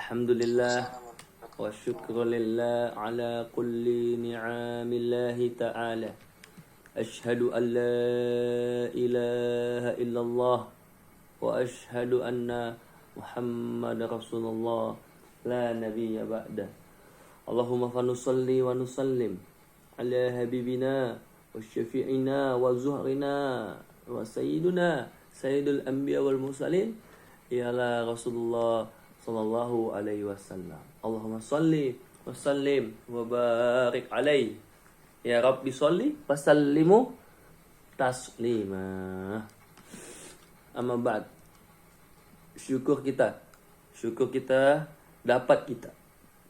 Alhamdulillah wa syukrulillah ala kulli ni'amillahi ta'ala. Ashhadu an la ilaha illallah wa ashhadu anna Muhammad Rasulullah la nabiyya ba'da. Allahumma fanusalli wa nusallim ala habibina wa syafi'ina wa zuhrina wa sayyiduna sayyidul anbiya wal mursalin ialah Rasulullah sallallahu alaihi wasallam. Allahumma salli wa sallim wa barik alaihi. Ya Rabbi salli wa sallimu taslima. Amma ba'd. Syukur kita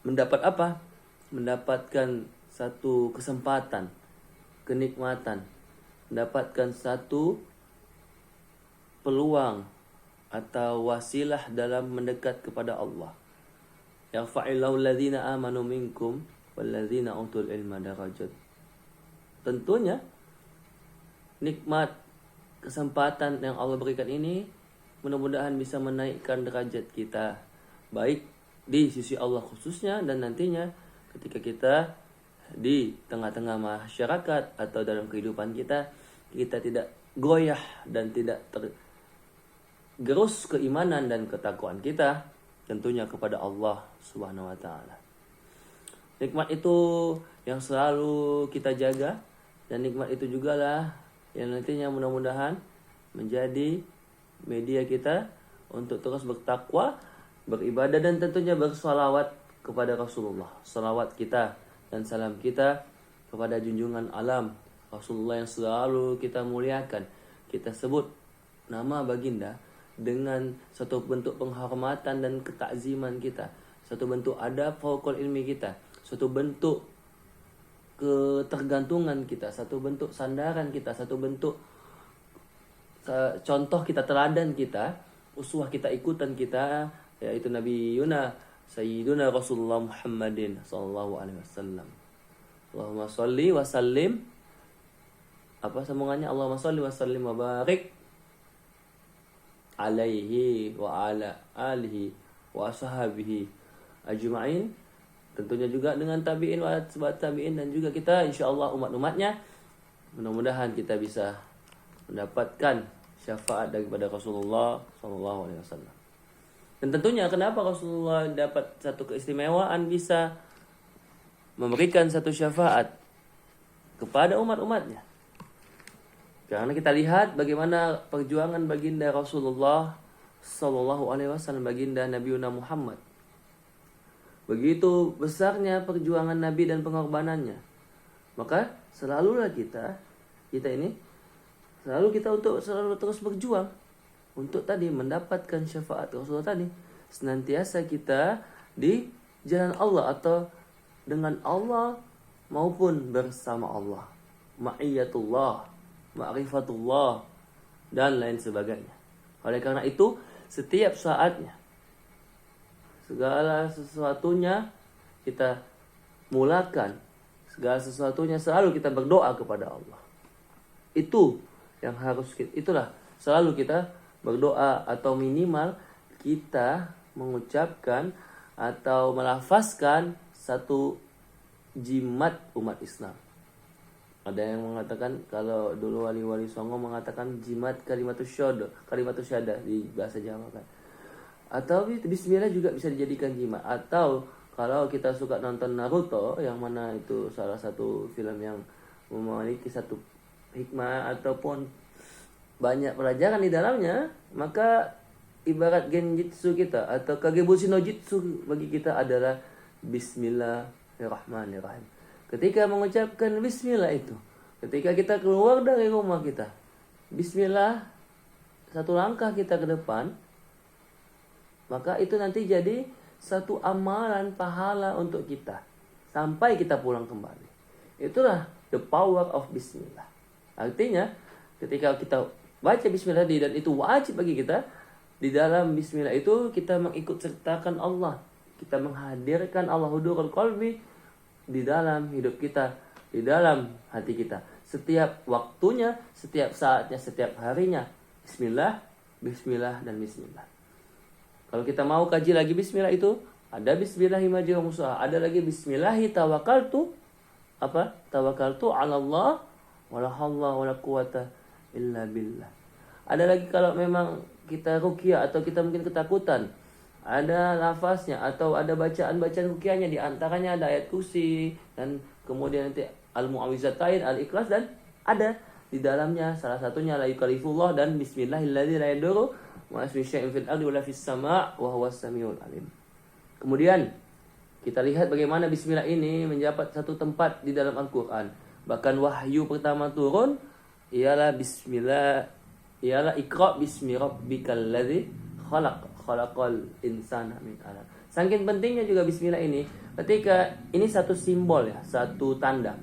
mendapat apa? Mendapatkan satu kesempatan, kenikmatan, mendapatkan satu peluang atau wasilah dalam mendekat kepada Allah. Yarfa'illahu alladhina amanu minkum walladhina utul ilma darajat. Tentunya nikmat kesempatan yang Allah berikan ini mudah-mudahan bisa menaikkan derajat kita baik di sisi Allah khususnya, dan nantinya ketika kita di tengah-tengah masyarakat atau dalam kehidupan kita tidak goyah dan tidak gerus keimanan dan ketakwaan kita tentunya kepada Allah Subhanahu wa taala. Nikmat itu yang selalu kita jaga, dan nikmat itu juga lah yang nantinya mudah-mudahan menjadi media kita untuk terus bertakwa, beribadah, dan tentunya bersalawat kepada Rasulullah. Salawat kita dan salam kita kepada junjungan alam Rasulullah yang selalu kita muliakan, kita sebut nama baginda dengan satu bentuk penghormatan dan ketakziman kita, satu bentuk adab fauqul ilmi kita, satu bentuk ketergantungan kita, satu bentuk sandaran kita, satu bentuk contoh kita, teladan kita, uswah kita, ikutan kita, yaitu Nabi Yuna Sayyiduna Rasulullah Muhammadin sallallahu alaihi wasallam. Allahumma sholli wa sallim, apa sambungannya? Allahumma sholli wa sallim wa barik alaihi wa ala alihi wa ashabihi ajma'in. Tentunya juga dengan tabi'in wa atba' tabi'in, dan juga kita insyaallah umat-umatnya, mudah-mudahan kita bisa mendapatkan syafaat daripada Rasulullah sallallahu alaihi wasallam. Dan tentunya kenapa Rasulullah dapat satu keistimewaan bisa memberikan satu syafaat kepada umat-umatnya? Karena kita lihat bagaimana perjuangan baginda Rasulullah sallallahu alaihi wasallam, baginda Nabiuna Muhammad. Begitu besarnya perjuangan Nabi dan pengorbanannya. Maka selalulah kita ini selalu terus berjuang untuk tadi mendapatkan syafaat Rasulullah tadi. Senantiasa kita di jalan Allah atau dengan Allah maupun bersama Allah. Ma'iyatullah, ma'rifatullah, dan lain sebagainya. Oleh karena itu, setiap saatnya, segala sesuatunya kita mulakan, segala sesuatunya selalu kita berdoa kepada Allah. Itu yang itulah selalu kita berdoa, atau minimal kita mengucapkan atau melafazkan satu jimat umat Islam. Ada yang mengatakan, kalau dulu wali-wali Songo mengatakan jimat kalimatus syahadah di bahasa Jawa kan. Atau bismillah juga bisa dijadikan jimat. Atau kalau kita suka nonton Naruto, yang mana itu salah satu film yang memiliki satu hikmah ataupun banyak pelajaran di dalamnya, maka ibarat genjutsu kita atau kagebushi no jutsu bagi kita adalah Bismillahirrahmanirrahim. Ketika mengucapkan bismillah itu, ketika kita keluar dari rumah kita, bismillah satu langkah kita ke depan, maka itu nanti jadi satu amalan pahala untuk kita sampai kita pulang kembali. Itulah the power of bismillah. Artinya ketika kita baca bismillah dan itu wajib bagi kita, di dalam bismillah itu kita mengikut sertakan Allah, kita menghadirkan Allah hudurul qalbi di dalam hidup kita, di dalam hati kita, setiap waktunya, setiap saatnya, setiap harinya. Bismillah, bismillah, dan bismillah. Kalau kita mau kaji lagi bismillah itu, Ada bismillahi majriha wa mursaha, ada lagi bismillahi tawakkaltu apa? Tawakkaltu 'ala Allah wala haula wala quwata illa billah. Ada lagi kalau memang kita ruqyah atau kita mungkin ketakutan, ada lafaznya atau ada bacaan-bacaan ruqyahnya, di antaranya ada ayat kursi dan kemudian nanti al-mu'awwizatain, al-ikhlas, dan ada di dalamnya salah satunya la yukallifullah dan bismillahilladzi la yadurru ma'a ismihi syai'un fil ardi wala fis sama' wa huwas samiul alim. Kemudian kita lihat bagaimana bismillah ini mendapat satu tempat di dalam Al-Qur'an. Bahkan wahyu pertama turun ialah Iqra bismi rabbikal ladzi khalaqal insana min 'alaq. Saking pentingnya juga bismillah ini, ketika ini satu simbol ya, satu tanda.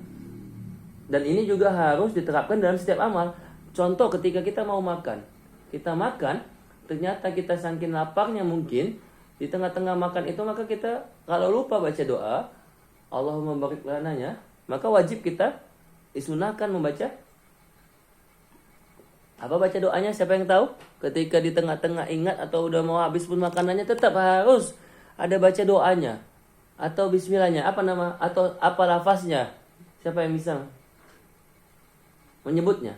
Dan ini juga harus diterapkan dalam setiap amal. Contoh ketika kita mau makan. Kita makan, ternyata kita saking laparnya mungkin di tengah-tengah makan itu, maka kita kalau lupa baca doa Allahumma barik lananya, maka wajib kita disunahkan membaca apa, baca doanya. Siapa yang tahu? Ketika di tengah-tengah ingat atau udah mau habis pun makanannya, tetap harus ada baca doanya atau bismillahnya, apa nama atau apa lafaznya. Siapa yang bisa menyebutnya?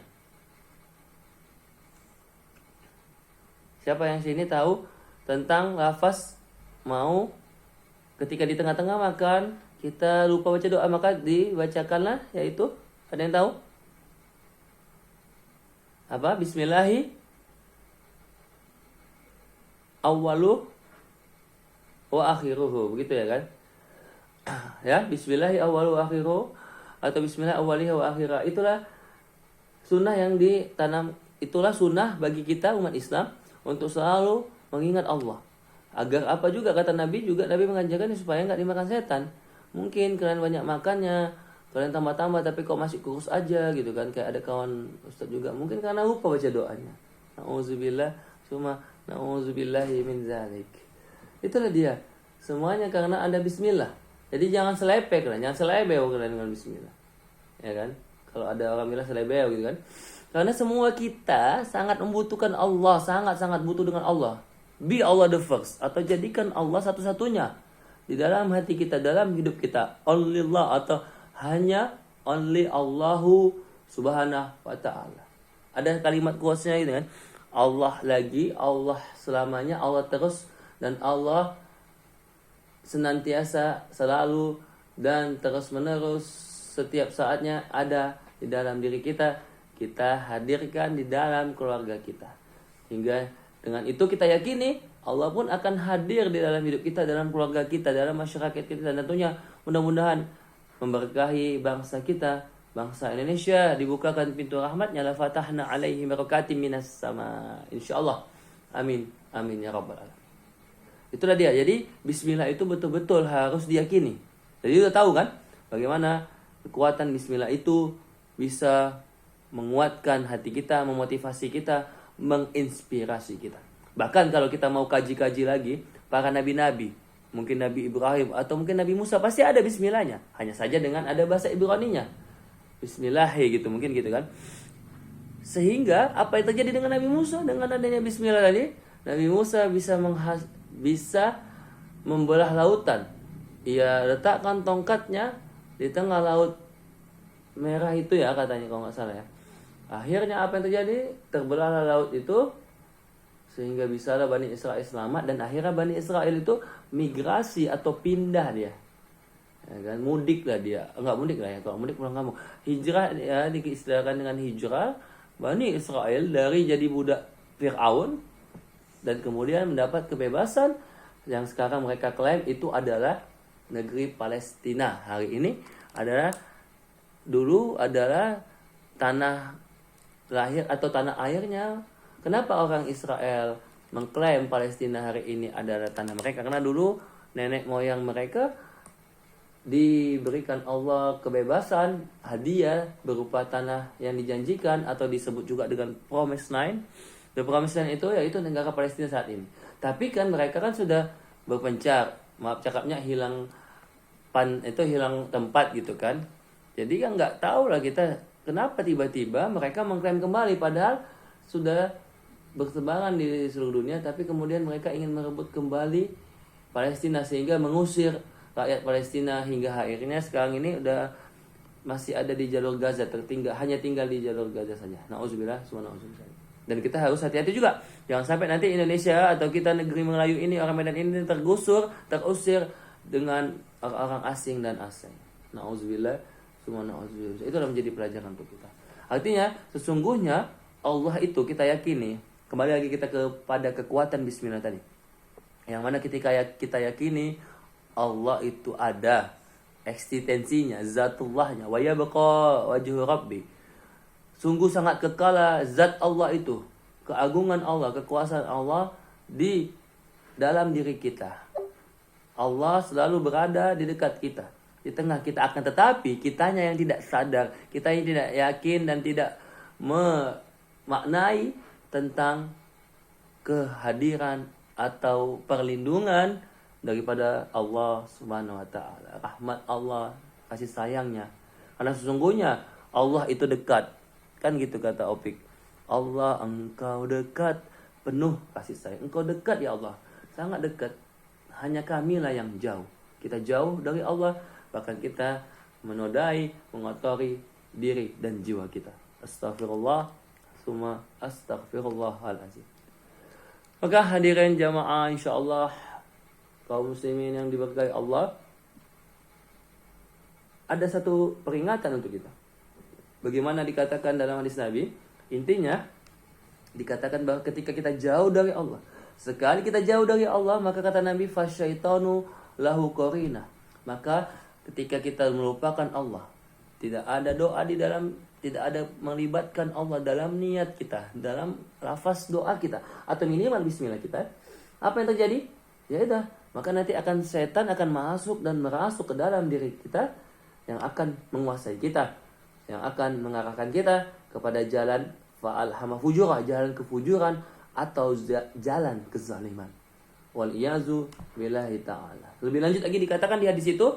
Siapa yang sini tahu tentang lafaz mau ketika di tengah-tengah makan kita lupa baca doa, maka dibacakanlah, yaitu ada yang tahu? Apa? Bismillahi awwalu wa akhiruhu, begitu ya kan? Ya, bismillahi awwalu wa akhiruhu atau bismillah awwaliha wa akhirah. Itulah sunnah yang ditanam, itulah sunnah bagi kita umat Islam untuk selalu mengingat Allah. Agar apa juga, kata Nabi juga, Nabi mengajarkan supaya enggak dimakan setan. Mungkin kalian banyak makannya, kalian tambah-tambah tapi kok masih kurus aja gitu kan. Kayak ada kawan ustaz juga, mungkin karena lupa baca doanya. Nauzubillah, cuma nauzubillahi min zalik. Itulah dia. Semuanya karena ada bismillah. Jadi jangan selepek lah, jangan selebeo kalian dengan bismillah. Ya kan? Kalau ada orang bilang selebeo gitu kan. Karena semua kita sangat membutuhkan Allah, sangat-sangat butuh dengan Allah. Be Allah the first, atau jadikan Allah satu-satunya di dalam hati kita, dalam hidup kita. Only Allah, atau hanya only Allahu subhanahu wa ta'ala. Ada kalimat quotes-nya gitu kan. Allah lagi, Allah selamanya, Allah terus, dan Allah senantiasa, selalu, dan terus menerus setiap saatnya ada di dalam diri kita. Kita hadirkan di dalam keluarga kita. Hingga dengan itu kita yakini Allah pun akan hadir di dalam hidup kita, dalam keluarga kita, dalam masyarakat kita. Dan tentunya mudah-mudahan memberkahi bangsa kita, bangsa Indonesia, dibukakan pintu rahmatnya. La fatahna alaihi barakatim minas sama. InsyaAllah. Amin. Amin ya rabbal alamin. Itulah dia. Jadi bismillah itu betul-betul harus diyakini. Jadi udah tahu kan bagaimana kekuatan bismillah itu bisa menguatkan hati kita, memotivasi kita, menginspirasi kita. Bahkan kalau kita mau kaji-kaji lagi, para nabi-nabi, mungkin Nabi Ibrahim atau mungkin Nabi Musa, pasti ada bismillahnya. Hanya saja dengan ada bahasa Ibraninya. Bismillahi gitu, mungkin gitu kan. Sehingga apa yang terjadi dengan Nabi Musa dengan adanya bismillah tadi? Nabi Musa bisa membelah lautan. Ia letakkan tongkatnya di tengah laut merah itu ya, katanya kalau nggak salah ya. Akhirnya apa yang terjadi? Terbelahlah laut itu sehingga bisalah Bani Israel selamat, dan akhirnya Bani Israel itu migrasi atau pindah dia. Ya kan, mudik lah dia. Enggak mudik lah ya, kalau mudik pulang kampung. Hijrah ya, diistilahkan dengan hijrah Bani Israel dari jadi budak Fir'aun dan kemudian mendapat kebebasan yang sekarang mereka klaim itu adalah negeri Palestina. Hari ini adalah, dulu adalah tanah lahir atau tanah airnya. Kenapa orang Israel mengklaim Palestina hari ini adalah tanah mereka? Karena dulu nenek moyang mereka diberikan Allah kebebasan, hadiah berupa tanah yang dijanjikan atau disebut juga dengan Promised Land. The Promised Land itu yaitu negara Palestina saat ini. Tapi kan mereka kan sudah berpencar, maaf cakapnya hilang tempat gitu kan. Jadi kan nggak tahu lah kita kenapa tiba-tiba mereka mengklaim kembali, padahal sudah bertebaran di seluruh dunia, tapi kemudian mereka ingin merebut kembali Palestina sehingga mengusir rakyat Palestina hingga akhirnya sekarang ini udah masih ada di jalur Gaza, hanya tinggal di jalur Gaza saja. Nauzubillah, subhanallah. Dan kita harus hati-hati juga, jangan sampai nanti Indonesia atau kita negeri Melayu ini, orang Medan ini terusir dengan orang-orang asing dan asing. Nauzubillah, subhanallah. Itu adalah menjadi pelajaran untuk kita. Artinya sesungguhnya Allah itu kita yakini, kembali lagi kita kepada kekuatan bismillah tadi. Yang mana ketika kita yakini Allah itu ada, eksistensinya, zatullahnya, wa yabqa wajhu rabbi. Sungguh sangat kekal zat Allah itu, keagungan Allah, kekuasaan Allah di dalam diri kita. Allah selalu berada di dekat kita, di tengah kita, akan tetapi kitanya yang tidak sadar, kita yang tidak yakin dan tidak memaknai tentang kehadiran atau perlindungan daripada Allah Subhanahu wa taala, rahmat Allah, kasih sayangnya. Karena sesungguhnya Allah itu dekat. Kan gitu kata Opik. Allah, engkau dekat, penuh kasih sayang. Engkau dekat ya Allah, sangat dekat. Hanya kamilah yang jauh. Kita jauh dari Allah, bahkan kita menodai, mengotori diri dan jiwa kita. Astagfirullah, summa astagfirullahalazim. Maka hadirin jamaah, insyaallah kaum muslimin yang diberkahi Allah, ada satu peringatan untuk kita. Bagaimana dikatakan dalam hadis Nabi, intinya dikatakan bahwa ketika kita jauh dari Allah, sekali kita jauh dari Allah, maka kata Nabi, fasyaitanu lahu qarina. Maka ketika kita melupakan Allah, tidak ada doa di dalam, tidak ada melibatkan Allah dalam niat kita, dalam lafaz doa kita, atau minimal bismillah kita, apa yang terjadi? Ya udah, maka nanti setan akan masuk dan merasuk ke dalam diri kita, yang akan menguasai kita, yang akan mengarahkan kita kepada jalan fa'alhama fujura, jalan kefujuran atau jalan kezaliman. Wal iyazu billahi ta'ala. Lebih lanjut lagi dikatakan di hadis itu,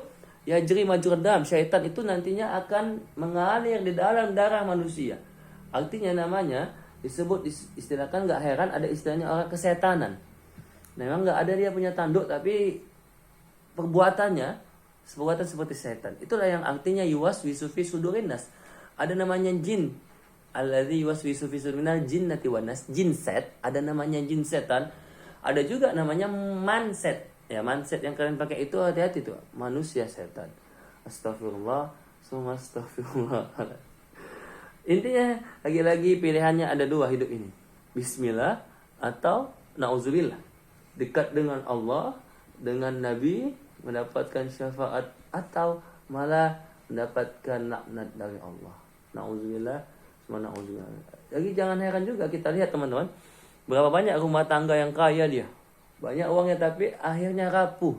yajri majrad dam, syaitan itu nantinya akan mengalir di dalam darah manusia. Artinya namanya disebut, istilahkan, gak heran ada istilahnya orang kesetanan. Memang gak ada dia punya tanduk, tapi perbuatan seperti setan. Itulah yang artinya yuwaswisu fi sudurin nas. Ada namanya jin, alladzi yuwaswisu fi sudurinal jinnati wan nas, jin set. Ada namanya jin setan. Ada juga namanya manset. Ya, manset yang kalian pakai itu hati-hati tuh, manusia setan. Astagfirullah, summa astagfirullah. Intinya lagi-lagi pilihannya ada dua hidup ini. Bismillah atau nauzubillah. Dekat dengan Allah, dengan Nabi, mendapatkan syafaat, atau malah mendapatkan laknat dari Allah. Nauzubillah, semua nauzubillah. Jadi jangan heran juga kita lihat teman-teman, berapa banyak rumah tangga yang kaya dia, banyak uangnya tapi akhirnya rapuh,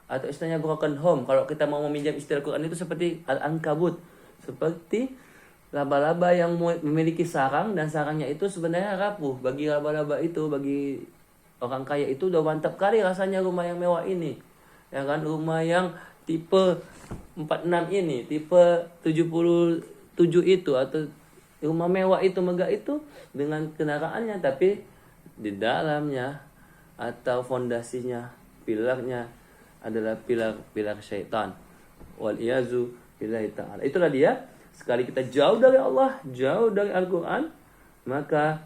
atau istilahnya broken home. Kalau kita mau meminjam istilah Quran itu seperti al-ankabut, seperti laba-laba yang memiliki sarang dan sarangnya itu sebenarnya rapuh. Bagi laba-laba itu, bagi orang kaya itu udah mantap kali rasanya rumah yang mewah ini, ya kan, rumah yang tipe 46 ini, tipe 77 itu, atau rumah mewah itu, megah itu, dengan kendaraannya, tapi di dalamnya atau fondasinya, pilarnya adalah pilar-pilar syaitan. Wal iyazu billahi ta'ala. Itulah dia, sekali kita jauh dari Allah, jauh dari Al-Quran, maka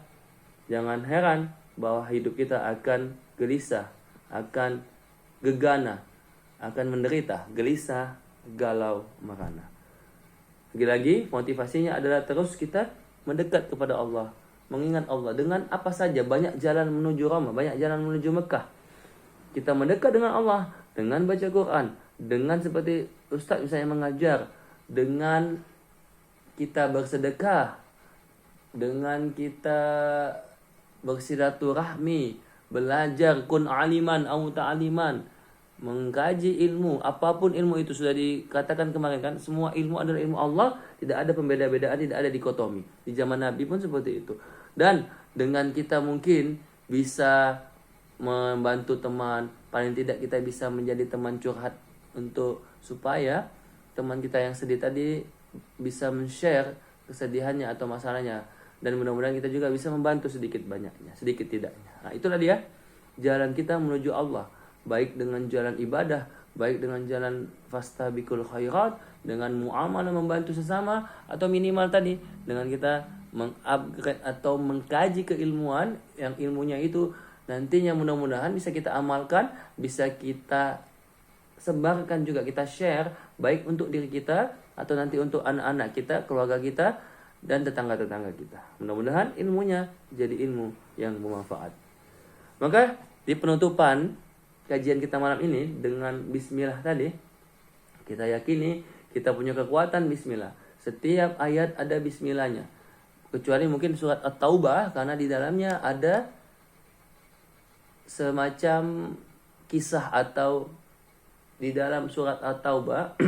jangan heran bahwa hidup kita akan gelisah, akan gegana, akan menderita, gelisah, galau, merana. Lagi-lagi motivasinya adalah terus kita mendekat kepada Allah, mengingat Allah dengan apa saja. Banyak jalan menuju Roma, banyak jalan menuju Mekah. Kita mendekat dengan Allah dengan baca Quran, dengan seperti Ustaz misalnya mengajar, dengan kita bersedekah, dengan kita bersilaturahmi, belajar, kun aliman au ta'aliman, mengkaji ilmu, apapun ilmu itu. Sudah dikatakan kemarin kan, semua ilmu adalah ilmu Allah, tidak ada pembeda-bedaan, tidak ada dikotomi. Di zaman Nabi pun seperti itu. Dan dengan kita mungkin bisa membantu teman, paling tidak kita bisa menjadi teman curhat, untuk supaya teman kita yang sedih tadi bisa men-share kesedihannya atau masalahnya, dan mudah-mudahan kita juga bisa membantu sedikit banyaknya, sedikit tidaknya. Nah, itulah dia jalan kita menuju Allah, baik dengan jalan ibadah, baik dengan jalan fastabiqul khairat, dengan muamalah membantu sesama, atau minimal tadi dengan kita mengupgrade atau mengkaji keilmuan yang ilmunya itu nantinya mudah-mudahan bisa kita amalkan, bisa kita sebarkan juga, kita share baik untuk diri kita atau nanti untuk anak-anak kita, keluarga kita, dan tetangga-tetangga kita. Mudah-mudahan ilmunya jadi ilmu yang bermanfaat. Maka di penutupan kajian kita malam ini dengan bismillah tadi, kita yakini kita punya kekuatan bismillah. Setiap ayat ada bismillahnya. Kecuali mungkin surat At-Taubah, karena di dalamnya ada semacam kisah, atau di dalam surat At-Taubah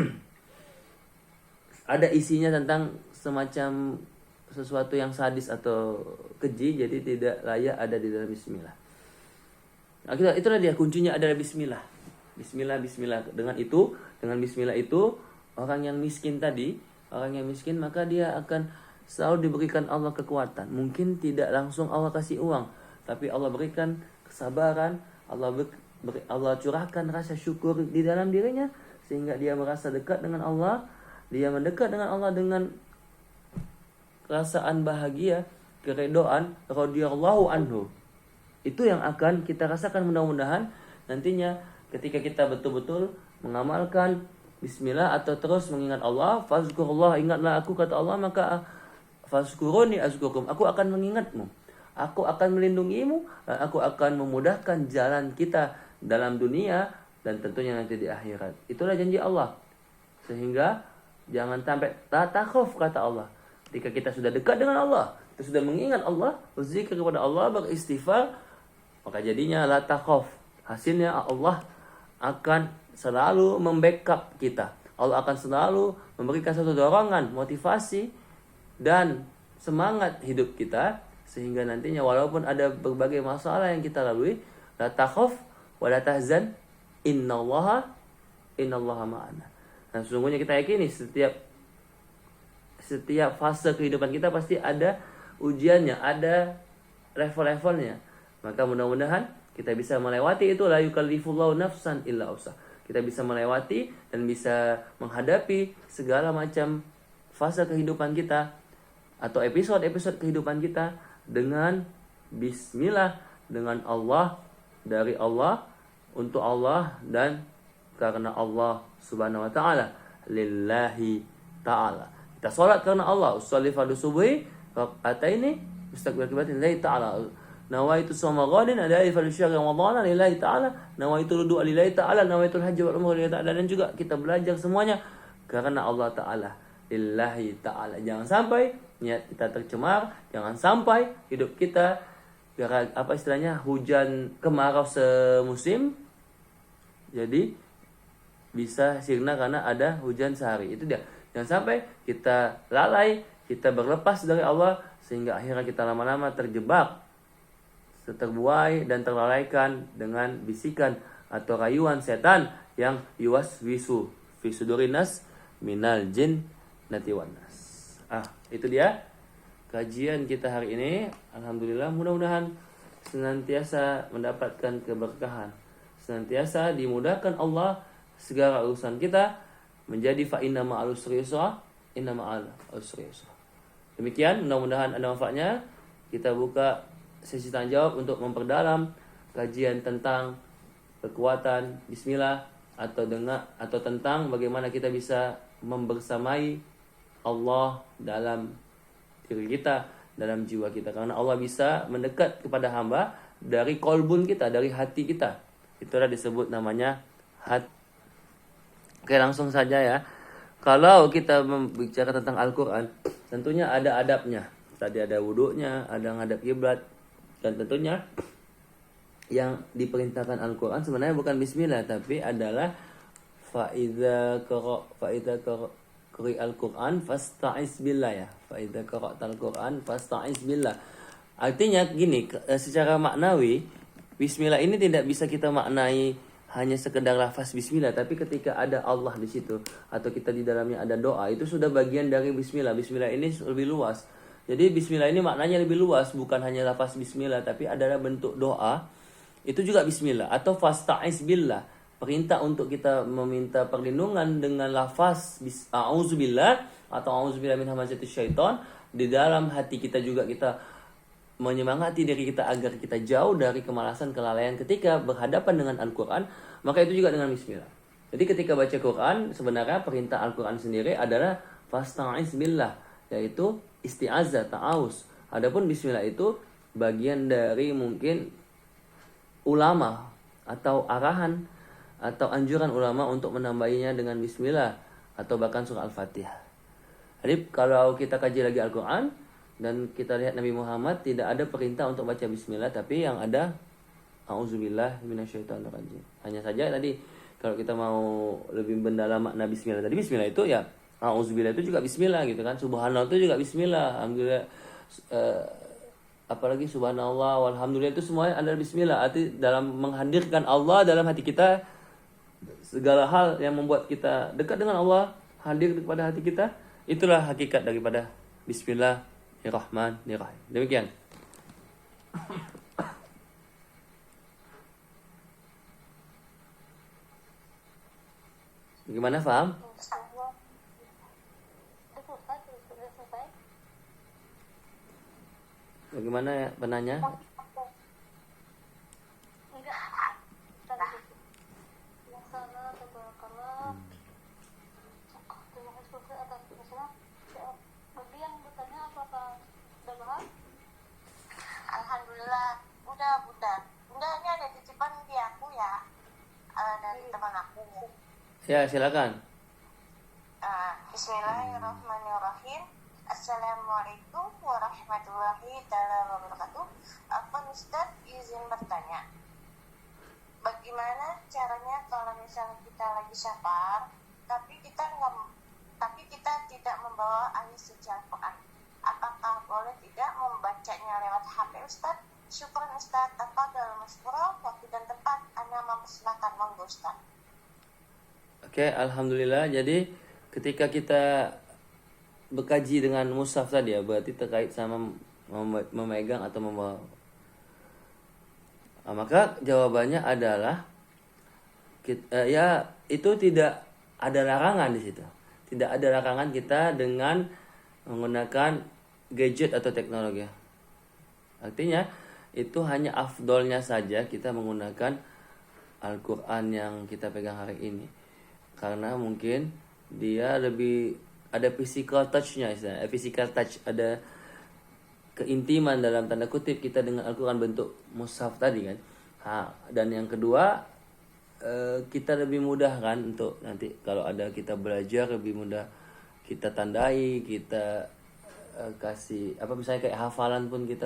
ada isinya tentang semacam sesuatu yang sadis atau keji, jadi tidak layak ada di dalam bismillah. Nah, itulah dia kuncinya adalah bismillah. Bismillah, bismillah. Dengan bismillah itu orang yang miskin tadi, orang yang miskin maka dia akan selalu diberikan Allah kekuatan. Mungkin tidak langsung Allah kasih uang, tapi Allah berikan kesabaran, Allah curahkan rasa syukur di dalam dirinya sehingga dia merasa dekat dengan Allah. Dia mendekat dengan Allah dengan perasaan bahagia, keredoan, radhiyallahu anhu. Itu yang akan kita rasakan mudah-mudahan nantinya ketika kita betul-betul mengamalkan bismillah atau terus mengingat Allah. Fazkurullah, ingatlah aku, kata Allah, maka fazkuruni azkurukum, aku akan mengingatmu, aku akan melindungimu, dan aku akan memudahkan jalan kita dalam dunia dan tentunya nanti di akhirat. Itulah janji Allah. Sehingga jangan sampai la takhaf, kata Allah. Ketika kita sudah dekat dengan Allah, kita sudah mengingat Allah, berzikir kepada Allah, beristighfar, maka jadinya la takhaf. Hasilnya Allah akan selalu membackup kita. Allah akan selalu memberikan satu dorongan, motivasi, dan semangat hidup kita. Sehingga nantinya walaupun ada berbagai masalah yang kita lalui, la takhaf wa la tahzan, innallaha ma'ana. Nah, sesungguhnya kita yakini setiap fase kehidupan kita pasti ada ujiannya, ada level-levelnya. Maka mudah-mudahan kita bisa melewati itu, la yukallifullahu nafsan illa usah. Kita bisa melewati dan bisa menghadapi segala macam fase kehidupan kita atau episode-episode kehidupan kita dengan bismillah, dengan Allah, dari Allah, untuk Allah, dan karena Allah subhanahu wa ta'ala, lillahi ta'ala. Kita sholat karena Allah, usolli fardhu subuhi raka'ataini mustaqbil qiblatin lillahi ta'ala. Nawaitu shawma ghadin ada'i fardhu syahri ramadhana lillahi ta'ala. Nawaitu wudu'a lillahi ta'ala. Nawaitu hajj wal umrah lillahi ta'ala. Dan juga kita belajar semuanya karena Allah ta'ala, lillahi ta'ala. Jangan sampai niat kita tercemar, jangan sampai hidup kita hujan kemarau semusim jadi bisa sirna karena ada hujan sehari. Itu dia. Jangan sampai kita lalai, kita berlepas dari Allah sehingga akhirnya kita lama-lama terjebak, terbuai dan terlalaikan dengan bisikan atau rayuan setan yang yuwaswisu fi sudurinas minal jin nati wanas. Itu dia kajian kita hari ini. Alhamdulillah, mudah-mudahan senantiasa mendapatkan keberkahan, senantiasa dimudahkan Allah segala urusan kita, menjadi fa inna ma'al usri yusra, inna ma'al usri yusra. Demikian, mudah-mudahan ada manfaatnya. Kita buka sesi tanya jawab untuk memperdalam kajian tentang kekuatan bismillah atau tentang bagaimana kita bisa membersamai Allah dalam diri kita, dalam jiwa kita. Karena Allah bisa mendekat kepada hamba dari kolbun kita, dari hati kita. Itulah disebut namanya hati. Oke, langsung saja ya. Kalau kita berbicara tentang Al-Quran, tentunya ada adabnya. Tadi ada wudunya, ada ngadap kiblat, dan tentunya yang diperintahkan Al-Quran sebenarnya bukan bismillah, tapi adalah fa'idha qari al-Quran fasta'iz billah ya. Fa'idha qara'tal Quran fasta'iz billah. Artinya gini, secara maknawi bismillah ini tidak bisa kita maknai hanya sekedar lafaz bismillah, tapi ketika ada Allah di situ atau kita di dalamnya ada doa, itu sudah bagian dari bismillah. Bismillah ini lebih luas. Jadi bismillah ini maknanya lebih luas, bukan hanya lafaz bismillah, tapi adalah bentuk doa itu juga bismillah. Atau fasta'iz billah, perintah untuk kita meminta perlindungan dengan lafaz a'udzubillah atau a'udzubillah min hamazatis syaiton. Di dalam hati kita juga kita menyemangati diri kita agar kita jauh dari kemalasan, kelalaian ketika berhadapan dengan Al-Quran, maka itu juga dengan bismillah. Jadi ketika baca Quran, sebenarnya perintah Al-Quran sendiri adalah fasta'iz billah, yaitu isti'azah, ta'awuz. Adapun bismillah itu bagian dari mungkin ulama atau arahan atau anjuran ulama untuk menambahinya dengan bismillah atau bahkan surah Al-Fatihah. Jadi kalau kita kaji lagi Al-Quran dan kita lihat Nabi Muhammad, tidak ada perintah untuk baca bismillah, tapi yang ada a'udzubillah minasyaitonirrajim. Hanya saja tadi kalau kita mau lebih mendalam makna bismillah, tadi bismillah itu ya a'udzubillah itu juga bismillah gitu kan. Subhanallah itu juga bismillah. Alhamdulillah, apalagi subhanallah walhamdulillah itu semuanya adalah bismillah. Arti dalam menghadirkan Allah dalam hati kita, segala hal yang membuat kita dekat dengan Allah hadir kepada hati kita, itulah hakikat daripada Bismillahirrahmanirrahim. Demikian. Bagaimana, paham? Bagaimana ya penanya? Alhamdulillah, udah. Bunda ini ada titipan di aku ya, dari teman aku. Ya, silakan. Bismillahirrahmanirrahim. Assalamualaikum warahmatullahi wabarakatuh. Afwan Ustaz, izin bertanya, bagaimana caranya kalau misalnya kita lagi safar, tapi kita tidak membawa ayat suci Al-Quran? Apakah boleh tidak membacanya lewat HP Ustaz? Syukran Ustaz, tafadhal masykurah, waktu dan tempat Anda mempersilakan, monggo Ustaz. Oke, alhamdulillah. Jadi ketika kita berkaji dengan mushaf tadi ya, berarti terkait sama memegang atau membawa. Maka jawabannya adalah ya itu tidak ada larangan di situ. Tidak ada larangan kita dengan menggunakan gadget atau teknologi. Artinya itu hanya afdolnya saja kita menggunakan Al-Quran yang kita pegang hari ini, karena mungkin dia lebih ada physical touch-nya, istilahnya physical touch, ada keintiman dalam tanda kutip kita dengan Al-Quran bentuk mushaf tadi kan. Dan yang kedua, kita lebih mudah kan untuk nanti kalau ada kita belajar, lebih mudah kita tandai, kita kasih apa misalnya kayak hafalan pun kita